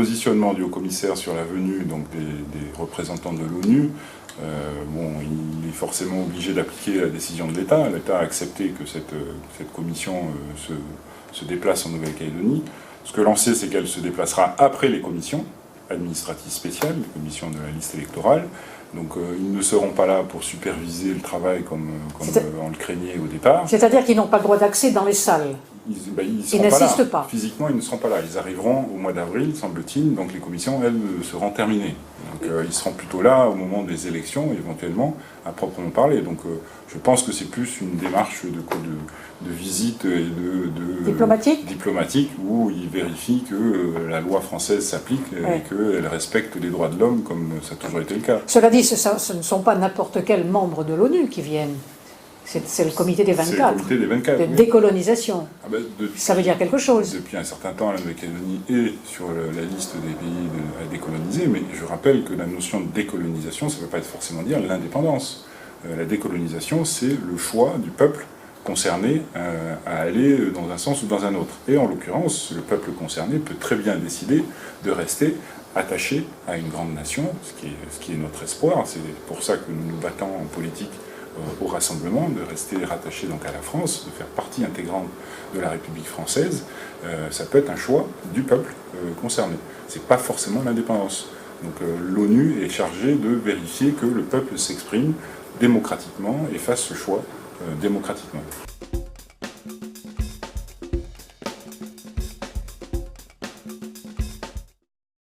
positionnement du haut-commissaire sur la venue donc, des représentants de l'ONU, il est forcément obligé d'appliquer la décision de l'État. L'État a accepté que cette commission se déplace en Nouvelle-Calédonie. Ce que l'on sait, c'est qu'elle se déplacera après les commissions administratives spéciales, les commissions de la liste électorale. Donc ils ne seront pas là pour superviser le travail comme on le craignait au départ. C'est-à-dire qu'ils n'ont pas le droit d'accès dans les salles. Ils n'assistent pas. Physiquement, ils ne seront pas là. Ils arriveront au mois d'avril, semble-t-il, donc les commissions, elles, seront terminées. Donc ils seront plutôt là au moment des élections, éventuellement, à proprement parler. Donc je pense que c'est plus une démarche de visite et diplomatique où ils vérifient que la loi française s'applique et qu'elle respecte les droits de l'homme comme ça a toujours été le cas. Cela dit, ce ne sont pas n'importe quels membres de l'ONU qui viennent. C'est le comité des 24. C'est le comité des 24, de décolonisation. Ça veut dire quelque chose. Depuis un certain temps, la Nouvelle-Calédonie est sur la liste des pays à décoloniser, mais je rappelle que la notion de décolonisation, ça ne veut pas forcément dire l'indépendance. La décolonisation, c'est le choix du peuple concerné à aller dans un sens ou dans un autre. Et en l'occurrence, le peuple concerné peut très bien décider de rester attaché à une grande nation, ce qui est notre espoir. C'est pour ça que nous nous battons en politique au rassemblement, de rester rattaché donc à la France, de faire partie intégrante de la République française. Ça peut être un choix du peuple concerné. C'est pas forcément l'indépendance. Donc l'ONU est chargée de vérifier que le peuple s'exprime démocratiquement et fasse ce choix démocratiquement.